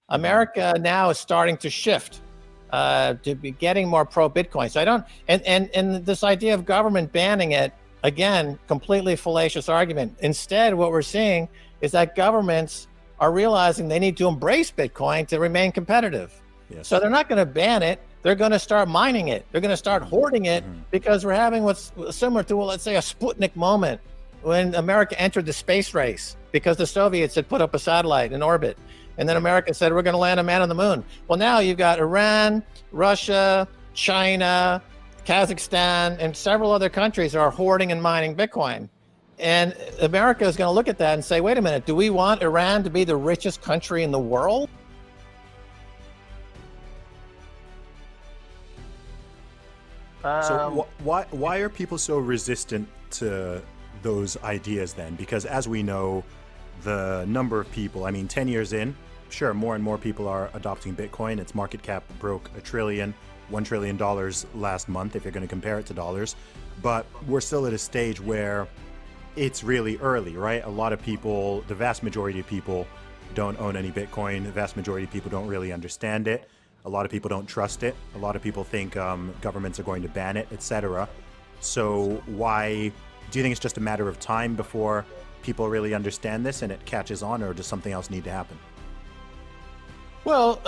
America now is starting to shift to be getting more pro-Bitcoin. So I don't, and this idea of government banning it, again, completely fallacious argument. Instead, what we're seeing is that governments are realizing they need to embrace Bitcoin to remain competitive. Yes. So they're not going to ban it. They're going to start mining it. They're going to start hoarding it because we're having what's similar to, well, let's say, a Sputnik moment when America entered the space race because the Soviets had put up a satellite in orbit. And then America said, we're going to land a man on the moon. Well, now you've got Iran, Russia, China, Kazakhstan, and several other countries are hoarding and mining Bitcoin. And America is going to look at that and say, wait a minute, do we want Iran to be the richest country in the world? So why are people so resistant to those ideas then? Because as we know, the number of people, I mean, 10 years in, sure, more and more people are adopting Bitcoin. Its market cap broke $1 trillion last month, if you're going to compare it to dollars. But we're still at a stage where it's really early, right? A lot of people, the vast majority of people don't own any Bitcoin. The vast majority of people don't really understand it. A lot of people don't trust it. A lot of people think governments are going to ban it, etc. So why do you think it's just a matter of time before people really understand this and it catches on, or does something else need to happen? Well,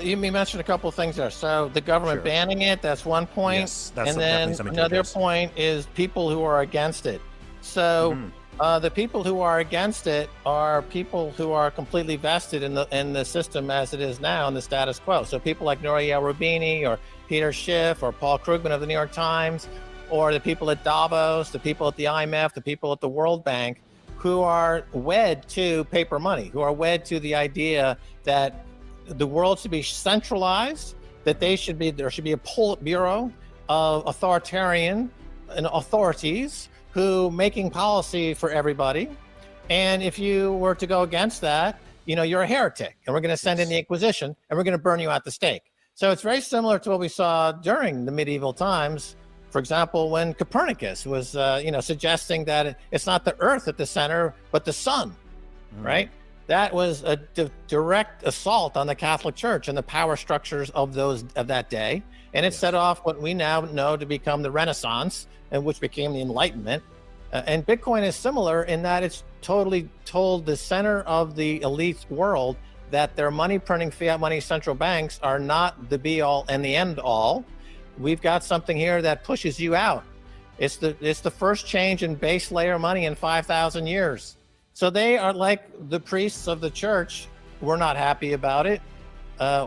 you mentioned a couple of things there. So the government banning it, that's one point. Yes, that's and then another point is people who are against it. So the people who are against it are people who are completely vested in the system as it is now, in the status quo. So people like Nouriel Roubini or Peter Schiff or Paul Krugman of the New York Times, or the people at Davos, the people at the IMF, the people at the World Bank, who are wed to paper money, who are wed to the idea that the world should be centralized, that there should be a Politburo of authoritarian and authorities who making policy for everybody. And if you were to go against that, you're a heretic, and we're going to send in the Inquisition, and we're going to burn you at the stake. So it's very similar to what we saw during the medieval times. For example, when Copernicus was, suggesting that it's not the Earth at the center, but the sun, right? That was a direct assault on the Catholic Church and the power structures of that day. And it set off what we now know to become the Renaissance, and which became the Enlightenment. And Bitcoin is similar in that it's totally told the center of the elite world that their money printing fiat money central banks are not the be all and the end all. We've got something here that pushes you out. It's the first change in base layer money in 5,000 years. So they are like the priests of the church were not happy about it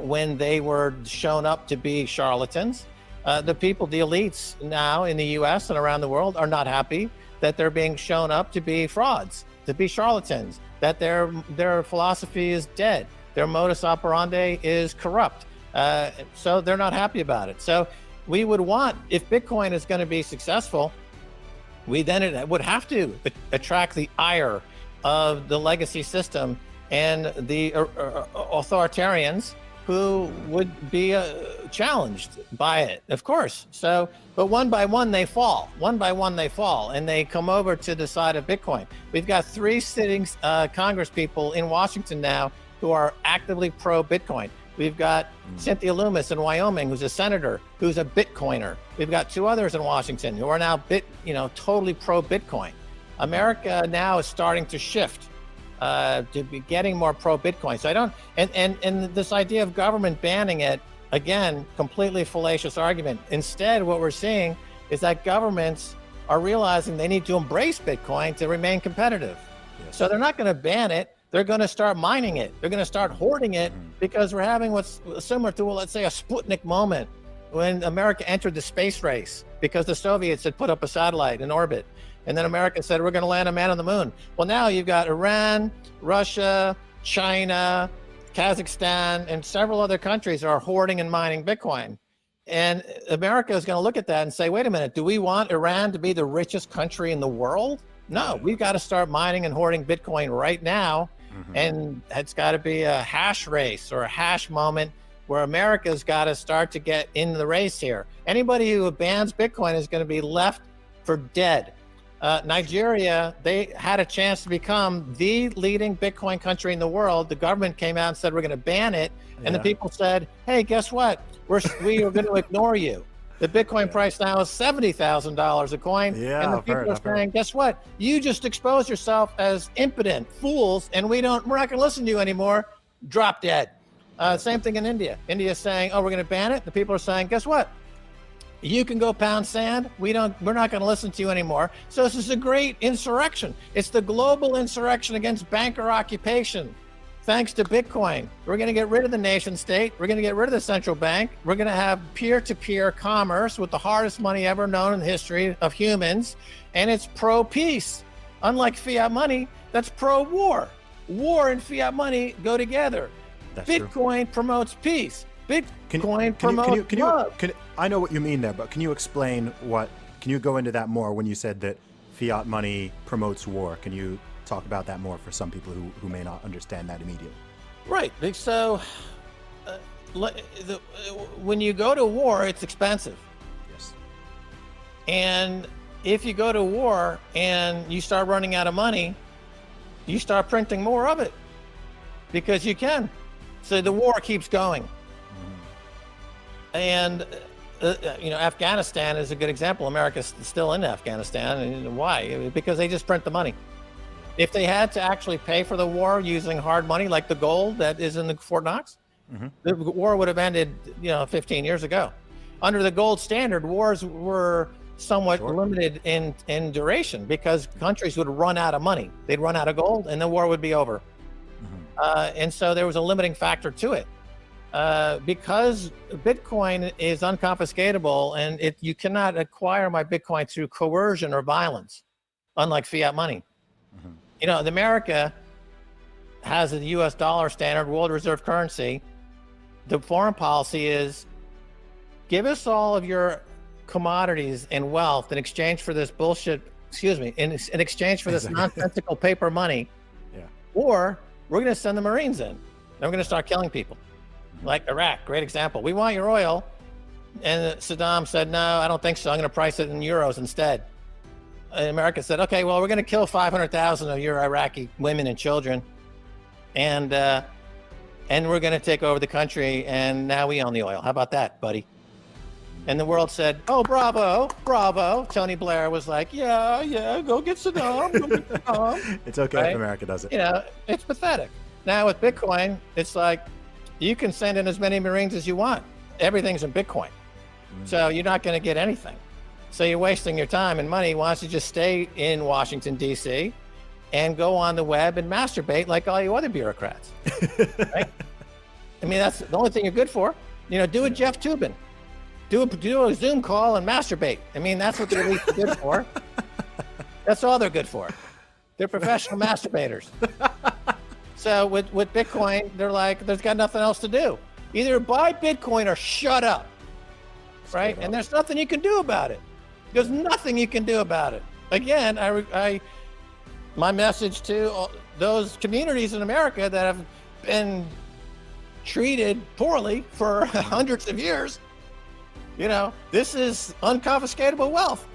when they were shown up to be charlatans. The people, the elites now in the US and around the world are not happy that they're being shown up to be frauds, to be charlatans, that their philosophy is dead, their modus operandi is corrupt. So they're not happy about it. So we would want, if Bitcoin is going to be successful, it would have to attract the ire of the legacy system and the authoritarians who would be challenged by it, of course. So, but one by one they fall, and they come over to the side of Bitcoin. We've got 3 sitting Congress people in Washington now who are actively pro-Bitcoin. We've got Cynthia Lummis in Wyoming, who's a senator, who's a Bitcoiner. We've got 2 others in Washington who are now totally pro-Bitcoin. America now is starting to shift to be getting more pro-Bitcoin. So I don't, and this idea of government banning it, again, completely fallacious argument. Instead, what we're seeing is that governments are realizing they need to embrace Bitcoin to remain competitive. Yes. So they're not going to ban it. They're going to start mining it. They're going to start hoarding it because we're having what's similar to, well, let's say, a Sputnik moment when America entered the space race because the Soviets had put up a satellite in orbit. And then America said, we're going to land a man on the moon. Well, now you've got Iran, Russia, China, Kazakhstan, and several other countries are hoarding and mining Bitcoin. And America is going to look at that and say, wait a minute, do we want Iran to be the richest country in the world? No, we've got to start mining and hoarding Bitcoin right now. And it's got to be a hash race or a hash moment where America's got to start to get in the race here. Anybody who bans Bitcoin is going to be left for dead. Nigeria, they had a chance to become the leading Bitcoin country in the world. The government came out and said, we're going to ban it. And the people said, hey, guess what? We are going to ignore you. The Bitcoin price now is $70,000 a coin. Yeah, and the people are saying, guess what? You just exposed yourself as impotent fools, and we're not going to listen to you anymore. Drop dead. Same thing in India. India is saying, oh, we're going to ban it. The people are saying, guess what? You can go pound sand. We're not going to listen to you anymore. So this is a great insurrection. It's the global insurrection against banker occupation. Thanks to Bitcoin, we're going to get rid of the nation state. We're going to get rid of the central bank. We're going to have peer-to-peer commerce with the hardest money ever known in the history of humans. And it's pro-peace. Unlike fiat money, that's pro-war. War and fiat money go together. That's Bitcoin true. Promotes peace. Bitcoin promotes love. I know what you mean there, but can you explain can you go into that more when you said that fiat money promotes war? Can you talk about that more for some people who may not understand that immediately? Right. So when you go to war, it's expensive. Yes. And if you go to war and you start running out of money, you start printing more of it because you can. So the war keeps going. And Afghanistan is a good example. America's still in Afghanistan. And why? Because they just print the money. If they had to actually pay for the war using hard money, like the gold that is in the Fort Knox, the war would have ended, 15 years ago. Under the gold standard, wars were somewhat limited in duration because countries would run out of money. They'd run out of gold, and the war would be over. And so there was a limiting factor to it. Because Bitcoin is unconfiscatable and you cannot acquire my Bitcoin through coercion or violence, unlike fiat money. America has a US dollar standard, world reserve currency. The foreign policy is give us all of your commodities and wealth in exchange for this bullshit, in exchange for this nonsensical paper money, or we're going to send the Marines in and we're going to start killing people. Like Iraq, great example. We want your oil. And Saddam said, no, I don't think so. I'm going to price it in euros instead. And America said, okay, well, we're going to kill 500,000 of your Iraqi women and children. And we're going to take over the country. And now we own the oil. How about that, buddy? And the world said, oh, bravo, bravo. Tony Blair was like, yeah, go get Saddam. Go get Saddam. It's okay if America does it. It's pathetic. Now with Bitcoin, it's like, you can send in as many Marines as you want. Everything's in Bitcoin. So you're not going to get anything. So you're wasting your time and money. Why don't you just stay in Washington, D.C. and go on the web and masturbate like all you other bureaucrats? Right? I mean, that's the only thing you're good for. Do a Jeff Toobin. Do a Zoom call and masturbate. I mean, that's what they're really good for. That's all they're good for. They're professional masturbators. So with Bitcoin, they're like, there's got nothing else to do. Either buy Bitcoin or shut up, right? And there's nothing you can do about it. There's nothing you can do about it. Again, my message to those communities in America that have been treated poorly for hundreds of years, this is unconfiscatable wealth.